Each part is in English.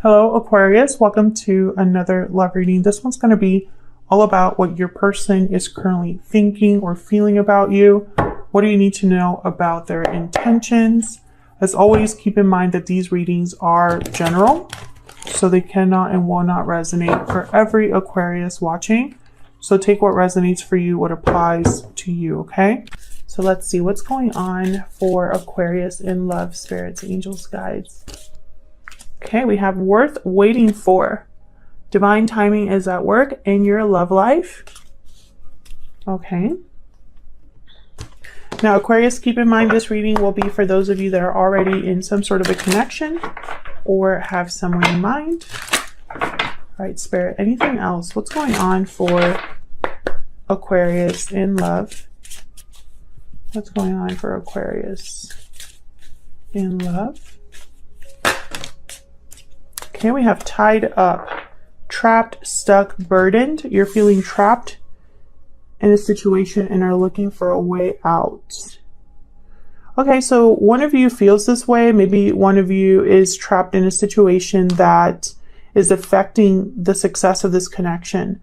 Hello, Aquarius. Welcome to another love reading. This one's going to be all about what your person is currently thinking or feeling about you. What do you need to know about their intentions? As always, keep in mind that these readings are general, so they cannot and will not resonate for every Aquarius watching. So take what resonates for you, what applies to you, okay? So let's see what's going on for Aquarius in love, spirits, angels, guides. Okay, we have worth waiting for. Divine timing is at work in your love life. Okay. Now, Aquarius, keep in mind this reading will be for those of you that are already in some sort of a connection or have someone in mind. All right, Spirit, anything else? What's going on for Aquarius in love? What's going on for Aquarius in love? Okay, we have tied up, trapped, stuck, burdened. You're feeling trapped in a situation and are looking for a way out. Okay, so one of you feels this way. Maybe one of you is trapped in a situation that is affecting the success of this connection.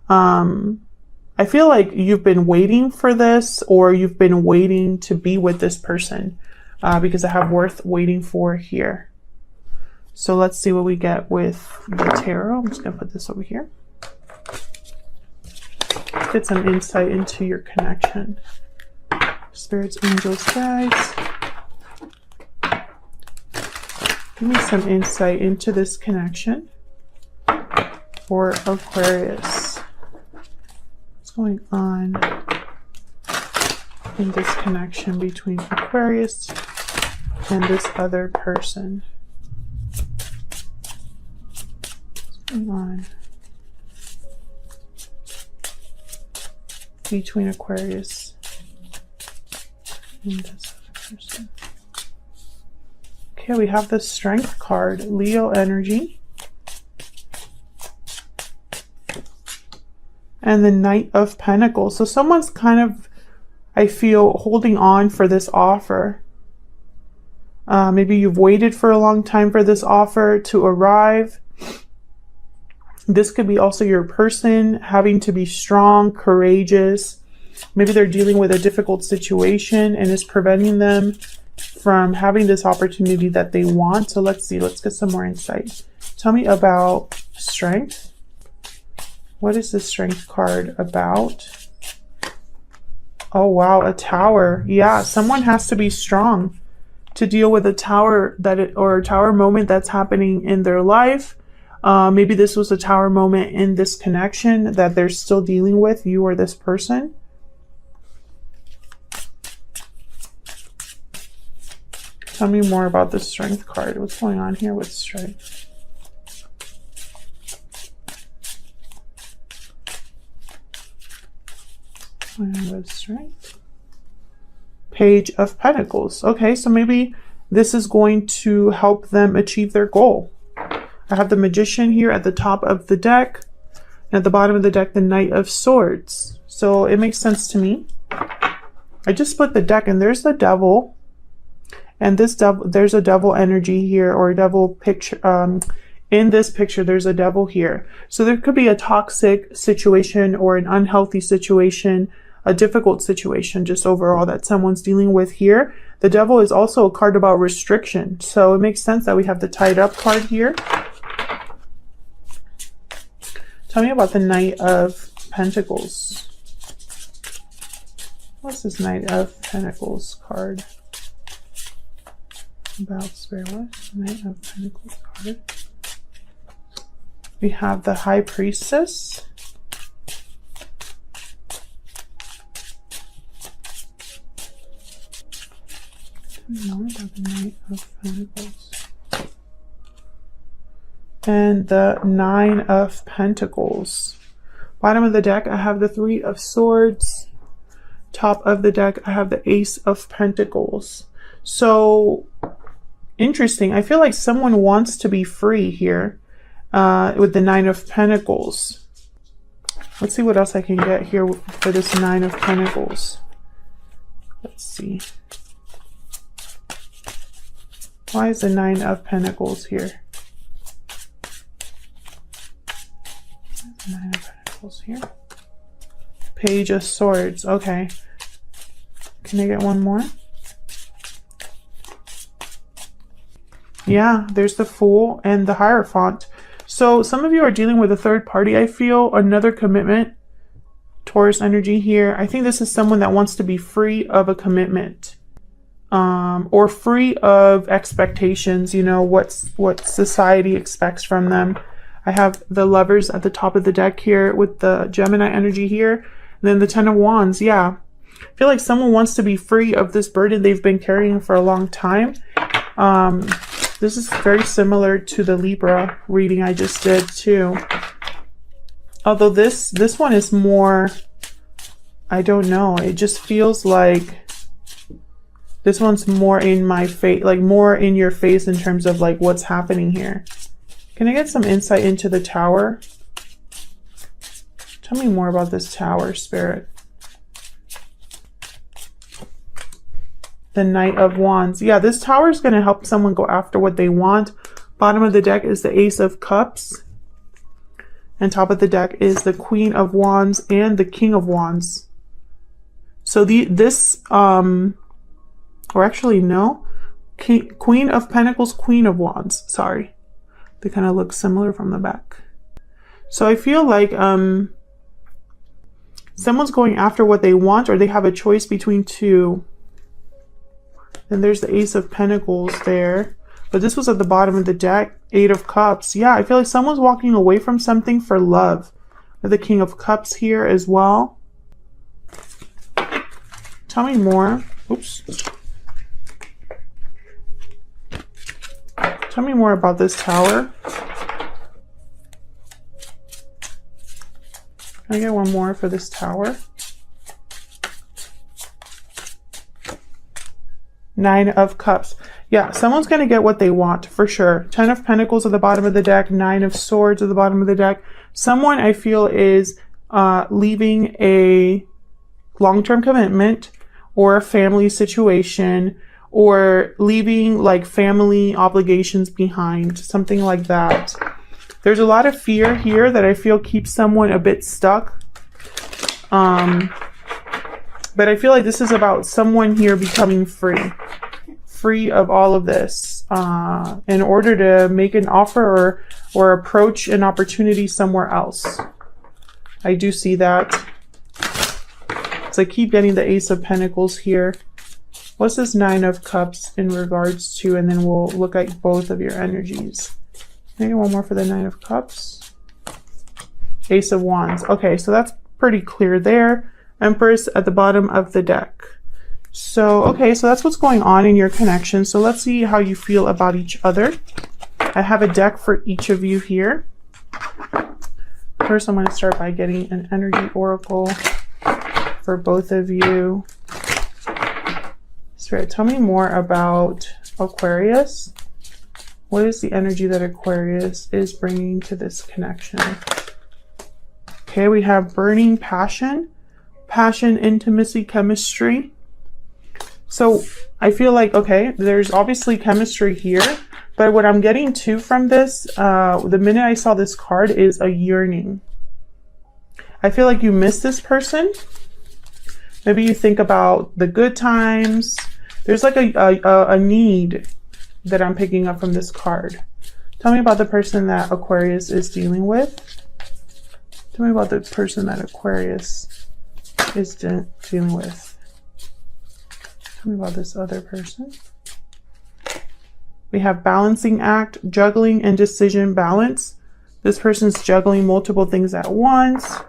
I feel like you've been waiting for this, or you've been waiting to be with this person, because I have worth waiting for here. So let's see what we get with the tarot. I'm just going to put this over here. Get some insight into your connection. Spirits, angels, guides. Give me some insight into this connection for Aquarius. What's going on in this connection between Aquarius and this other person? On between Aquarius and this other person. Okay, we have the Strength card, Leo energy, and the Knight of Pentacles. So someone's kind of, I feel, holding on for this offer. Maybe you've waited for a long time for this offer to arrive. This could be also your person having to be strong, courageous. Maybe they're dealing with a difficult situation and is preventing them from having this opportunity that they want. So let's see, let's get some more insight. Tell me about Strength. What is the Strength card about? Oh, wow, a Tower. Yeah, someone has to be strong to deal with a tower or a tower moment that's happening in their life. Maybe this was a tower moment in this connection that they're still dealing with, you or this person. Tell me more about the Strength card. What's going on here with Strength? With Strength. Page of Pentacles. Okay, so maybe this is going to help them achieve their goal. I have the Magician here at the top of the deck, and at the bottom of the deck, the Knight of Swords. So it makes sense to me. I just split the deck, and there's the Devil, and this devil, there's a devil energy here, or a devil picture. In this picture, there's a devil here. So there could be a toxic situation or an unhealthy situation, a difficult situation, just overall that someone's dealing with here. The Devil is also a card about restriction, so it makes sense that we have the Tied Up card here. Tell me about the Knight of Pentacles. What's this Knight of Pentacles card about? Spirit, what? Knight of Pentacles card. We have the High Priestess. Know about the Knight of Pentacles. And the Nine of Pentacles. Bottom of the deck, I have the Three of Swords. Top of the deck, I have the Ace of Pentacles. So, interesting. I feel like someone wants to be free here with the Nine of Pentacles. Let's see what else I can get here for this Nine of Pentacles. Let's see. Why is the Nine of Pentacles here? Pentacles here. Page of Swords. Okay. Can I get one more? Yeah, there's the Fool and the Hierophant. So some of you are dealing with a third party, I feel. Another commitment. Taurus energy here. I think this is someone that wants to be free of a commitment. Or free of expectations, you know, what society expects from them. I have the Lovers at the top of the deck here with the Gemini energy here. And then the Ten of Wands. Yeah. I feel like someone wants to be free of this burden they've been carrying for a long time. This is very similar to the Libra reading I just did too. Although this one is more, I don't know. It just feels like this one's more in my face, like more in your face in terms of like what's happening here. Can I get some insight into the Tower? Tell me more about this Tower, Spirit. The Knight of Wands. Yeah, this Tower is going to help someone go after what they want. Bottom of the deck is the Ace of Cups. And top of the deck is the Queen of Wands and the King of Wands. So or actually no, Queen of Pentacles, Queen of Wands. Sorry. They kind of look similar from the back. So I feel like someone's going after what they want, or they have a choice between two. And there's the Ace of Pentacles there. But this was at the bottom of the deck. Eight of Cups. Yeah, I feel like someone's walking away from something for love. The King of Cups here as well. Tell me more. Oops. Tell me more about this Tower. Can I get one more for this Tower? Nine of Cups. Yeah, someone's going to get what they want for sure. 10 of Pentacles at the bottom of the deck. 9 of Swords at the bottom of the deck. Someone I feel is leaving a long-term commitment or a family situation, or leaving like family obligations behind, something like that. There's a lot of fear here that I feel keeps someone a bit stuck. But I feel like this is about someone here becoming free of all of this, in order to make an offer or approach an opportunity somewhere else. I do see that. So I keep getting the Ace of Pentacles here. What's this Nine of Cups in regards to? And then we'll look at both of your energies. Maybe one more for the Nine of Cups. Ace of Wands. Okay, so that's pretty clear there. Empress at the bottom of the deck. So, okay, so that's what's going on in your connection. So let's see how you feel about each other. I have a deck for each of you here. First, I'm going to start by getting an energy oracle for both of you. Spirit, tell me more about Aquarius. What is the energy that Aquarius is bringing to this connection? Okay, we have burning passion, intimacy, chemistry. So I feel like, okay, there's obviously chemistry here, but what I'm getting to from this, the minute I saw this card, is a yearning. I feel like you miss this person. Maybe you think about the good times. There's like a need that I'm picking up from this card. Tell me about the person that Aquarius is dealing with. Tell me about the person that Aquarius is dealing with. Tell me about this other person. We have balancing act, juggling, and decision balance. This person's juggling multiple things at once.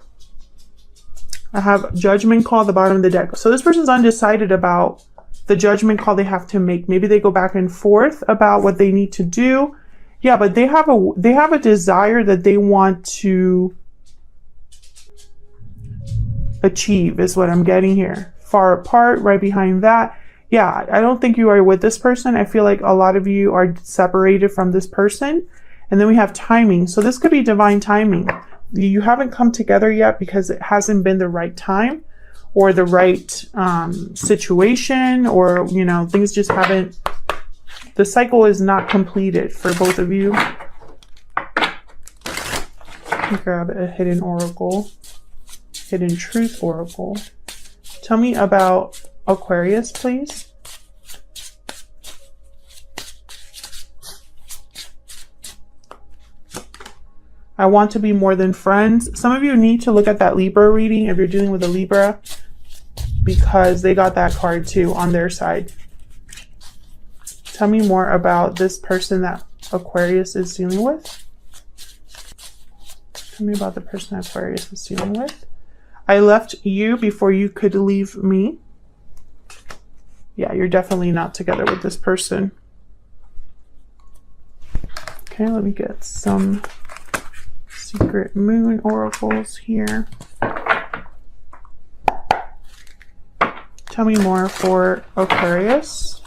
I have judgment call at the bottom of the deck. So this person's undecided about the judgment call they have to make. Maybe they go back and forth about what they need to do. Yeah, but they have a desire that they want to achieve, is what I'm getting here. Far apart, right behind that. Yeah, I don't think you are with this person. I feel like a lot of you are separated from this person. And then we have timing. So this could be divine timing. You haven't come together yet because it hasn't been the right time or the right situation, or, you know, things just haven't, the cycle is not completed for both of you. Grab a hidden oracle. Hidden Truth Oracle. Tell me about Aquarius, please. I want to be more than friends. Some of you need to look at that Libra reading if you're dealing with a Libra, because they got that card too on their side. Tell me more about this person that Aquarius is dealing with. Tell me about the person that Aquarius is dealing with. I left you before you could leave me. Yeah, you're definitely not together with this person. Okay, let me get some secret moon oracles here. Tell me more for Aquarius.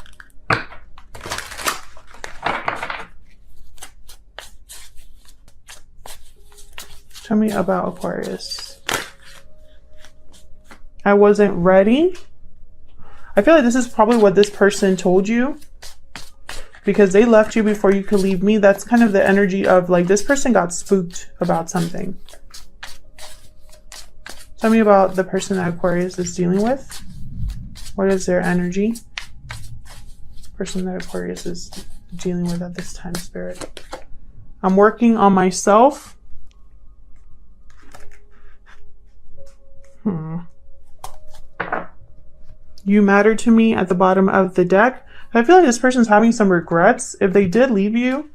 Tell me about Aquarius. I wasn't ready. I feel like this is probably what this person told you, because they left you before you could leave me. That's kind of the energy of like this person got spooked about something. Tell me about the person that Aquarius is dealing with. What is their energy? Person that Aquarius is dealing with at this time, Spirit. I'm working on myself. You matter to me at the bottom of the deck. I feel like this person's having some regrets if they did leave you.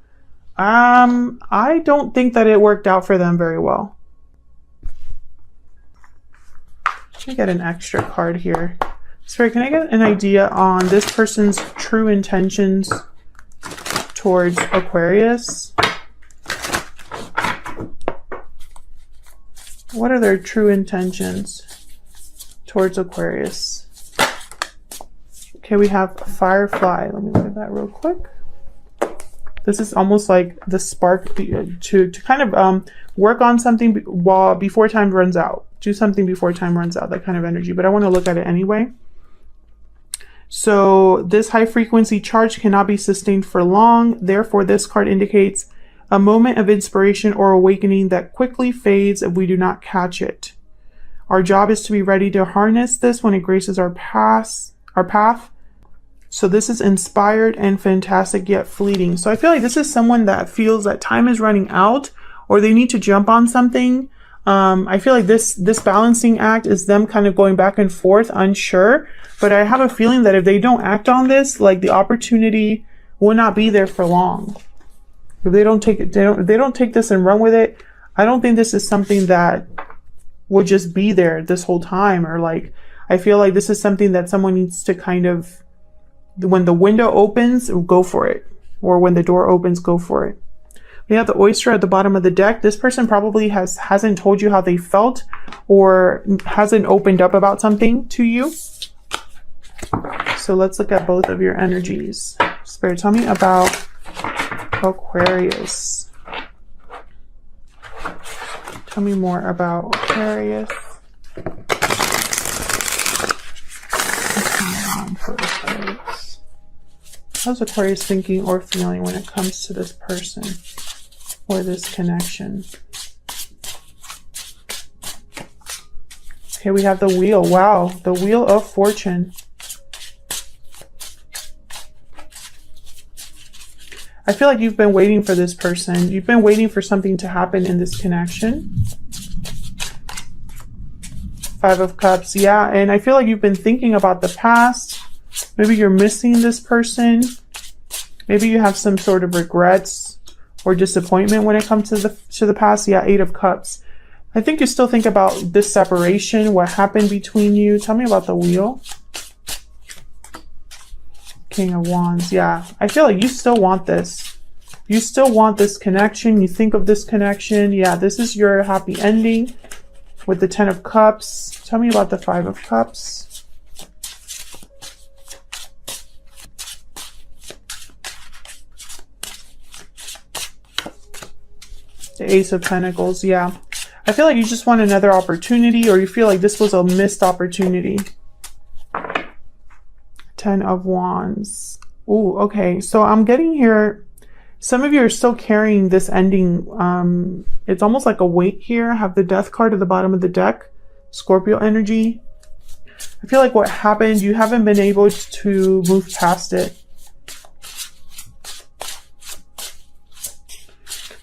I don't think that it worked out for them very well. Let me get an extra card here. Spirit, can I get an idea on this person's true intentions towards Aquarius? What are their true intentions towards Aquarius? Okay, we have Firefly. Let me look at that real quick. This is almost like the spark to kind of work on something before time runs out. Do something before time runs out, that kind of energy. But I want to look at it anyway. So this high frequency charge cannot be sustained for long. Therefore, this card indicates a moment of inspiration or awakening that quickly fades if we do not catch it. Our job is to be ready to harness this when it graces our path. So this is inspired and fantastic yet fleeting. So I feel like this is someone that feels that time is running out or they need to jump on something. I feel like this balancing act is them kind of going back and forth, unsure. But I have a feeling that if they don't act on this, like the opportunity will not be there for long. If they don't take it, they don't take this and run with it, I don't think this is something that will just be there this whole time. Or like, I feel like this is something that someone needs to kind of, when the window opens, go for it. Or when the door opens, go for it. We have the oyster at the bottom of the deck. This person probably hasn't told you how they felt or hasn't opened up about something to you. So let's look at both of your energies. Spirit, tell me about Aquarius. Tell me more about Aquarius. How's Aquarius thinking or feeling when it comes to this person or this connection? Okay, we have the wheel. Wow, the wheel of fortune. I feel like you've been waiting for this person. You've been waiting for something to happen in this connection. Five of Cups. Yeah, and I feel like you've been thinking about the past. Maybe you're missing this person. Maybe you have some sort of regrets or disappointment when it comes to the past. Yeah, Eight of Cups. I think you still think about this separation, what happened between you. Tell me about the wheel. King of Wands. Yeah, I feel like you still want this. You still want this connection. You think of this connection. Yeah, this is your happy ending with the Ten of Cups. Tell me about the Five of Cups. The Ace of Pentacles. Yeah, I feel like you just want another opportunity, or you feel like this was a missed opportunity. Ten of Wands. Ooh, okay. So I'm getting here, some of you are still carrying this ending. It's almost like a weight here. I have the Death card at the bottom of the deck. Scorpio energy. I feel like what happened, you haven't been able to move past it.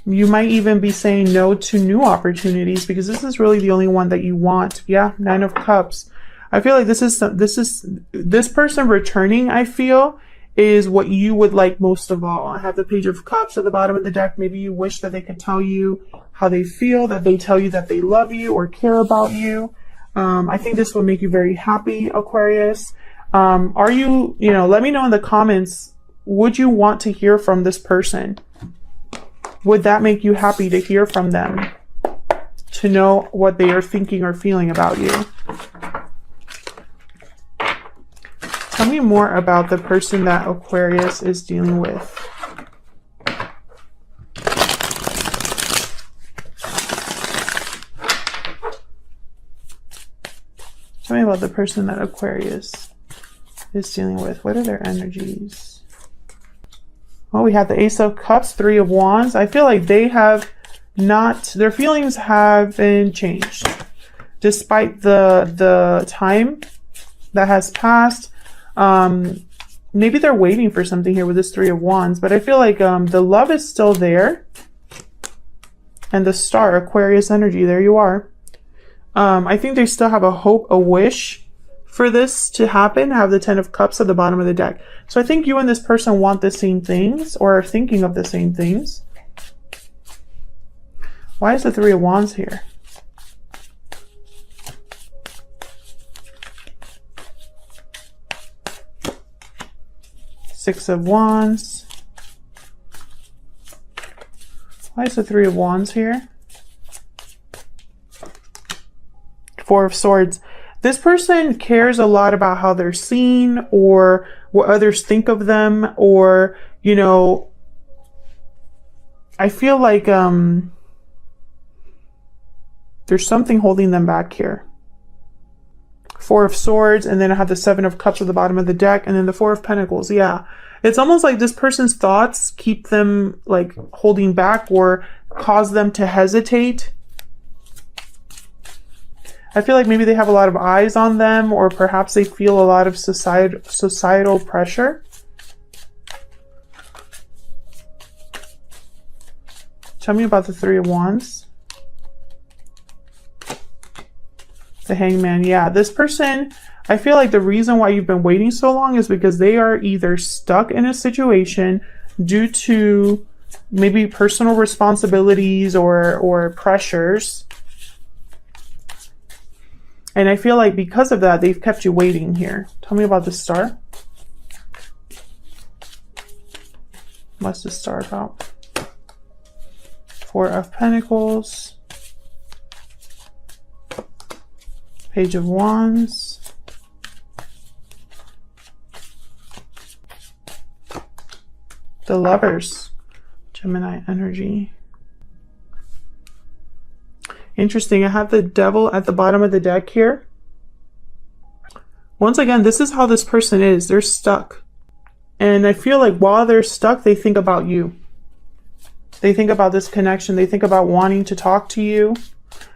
You might even be saying no to new opportunities because this is really the only one that you want. Yeah, Nine of Cups. I feel like this person returning, I feel, is what you would like most of all. I have the Page of Cups at the bottom of the deck. Maybe you wish that they could tell you how they feel, that they tell you that they love you or care about you. I think this will make you very happy, Aquarius. Are you, let me know in the comments, would you want to hear from this person? Would that make you happy to hear from them? To know what they are thinking or feeling about you? Tell me more about the person that Aquarius is dealing with. Tell me about the person that Aquarius is dealing with. What are their energies? Well, we have the Ace of Cups, Three of Wands. I feel like they have not, their feelings haven't changed. Despite the time that has passed. Maybe they're waiting for something here with this Three of Wands. But I feel like the love is still there. And the Star, Aquarius energy, there you are. I think they still have a hope, a wish for this to happen. Have the Ten of Cups at the bottom of the deck. So I think you and this person want the same things or are thinking of the same things. Why is the Three of Wands here? Six of Wands. Why is the Three of Wands here? Four of Swords. This person cares a lot about how they're seen or what others think of them, or, I feel like there's something holding them back here. Four of Swords, and then I have the Seven of Cups at the bottom of the deck, and then the Four of Pentacles. Yeah, it's almost like this person's thoughts keep them like holding back or cause them to hesitate. I feel like maybe they have a lot of eyes on them, or perhaps they feel a lot of societal pressure. Tell me about the Three of Wands. The Hangman. Yeah, this person, I feel like the reason why you've been waiting so long is because they are either stuck in a situation due to maybe personal responsibilities or pressures. And I feel like because of that, they've kept you waiting here. Tell me about the Star. What's the Star about? Four of Pentacles. Page of Wands. The Lovers. Gemini energy. Interesting. I have the Devil at the bottom of the deck here. Once again, this is how this person is. They're stuck. And I feel like while they're stuck, they think about you. They think about this connection. They think about wanting to talk to you.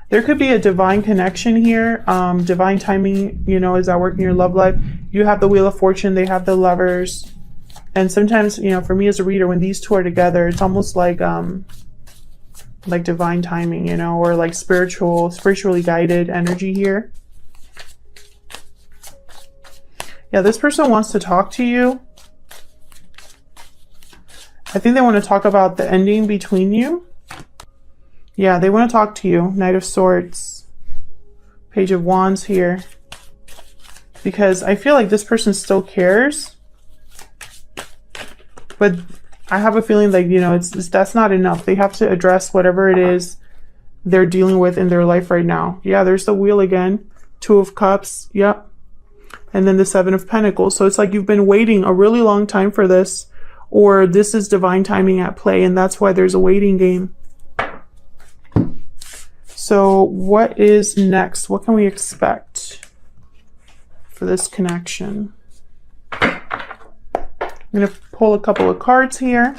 There could be a divine connection here. Divine timing, is at work in your love life. You have the Wheel of Fortune. They have the Lovers. And sometimes, for me as a reader, when these two are together, it's almost like divine timing, or like spiritually guided energy here. Yeah, this person wants to talk to you. I think they want to talk about the ending between you. Yeah, they want to talk to you. Knight of Swords. Page of Wands here. Because I feel like this person still cares. But I have a feeling like, that's not enough. They have to address whatever it is they're dealing with in their life right now. Yeah, there's the Wheel again. Two of Cups. Yep. And then the Seven of Pentacles. So it's like you've been waiting a really long time for this. Or this is divine timing at play. And that's why there's a waiting game. So what is next? What can we expect for this connection? I'm going to pull a couple of cards here.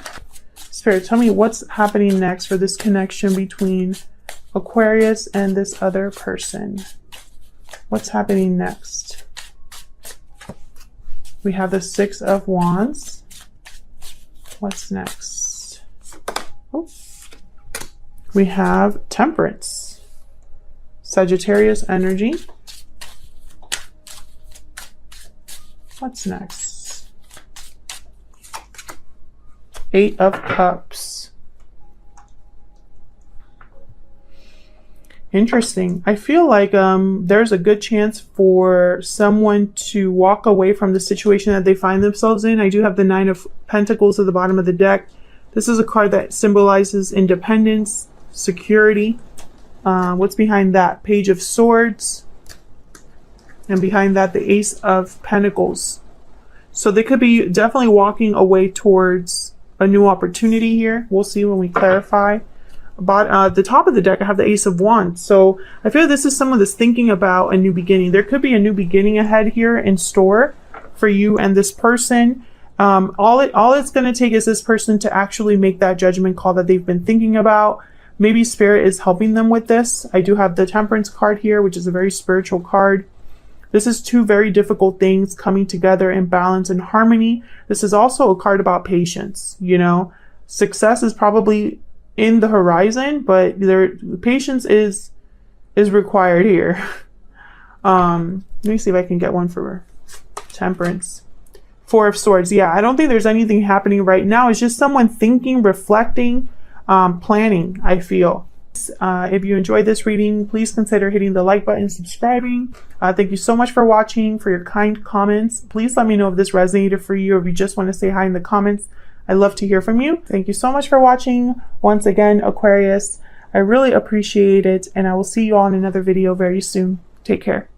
Spirit, tell me what's happening next for this connection between Aquarius and this other person. What's happening next? We have the Six of Wands. What's next? Oh. We have Temperance. Sagittarius energy. What's next? Eight of Cups. Interesting. I feel like there's a good chance for someone to walk away from the situation that they find themselves in. I do have the Nine of Pentacles at the bottom of the deck. This is a card that symbolizes independence, security. What's behind that? Page of Swords. And behind that, the Ace of Pentacles. So they could be definitely walking away towards a new opportunity here. We'll see when we clarify. But at the top of the deck, I have the Ace of Wands. So I feel this is someone that's thinking about a new beginning. There could be a new beginning ahead here in store for you and this person. All it's going to take is this person to actually make that judgment call that they've been thinking about. Maybe Spirit is helping them with this. I do have the Temperance card here, which is a very spiritual card. This is two very difficult things coming together in balance and harmony. This is also a card about patience. You know, success is probably in the horizon, but patience is required here. Let me see if I can get one for Temperance. Four of Swords. Yeah, I don't think there's anything happening right now. It's just someone thinking, reflecting, planning, I feel. If you enjoyed this reading, please consider hitting the like button, subscribing. Thank you so much for watching, for your kind comments. Please let me know if this resonated for you, or if you just want to say hi in the comments. I'd love to hear from you. Thank you so much for watching. Once again, Aquarius, I really appreciate it, and I will see you all in another video very soon. Take care.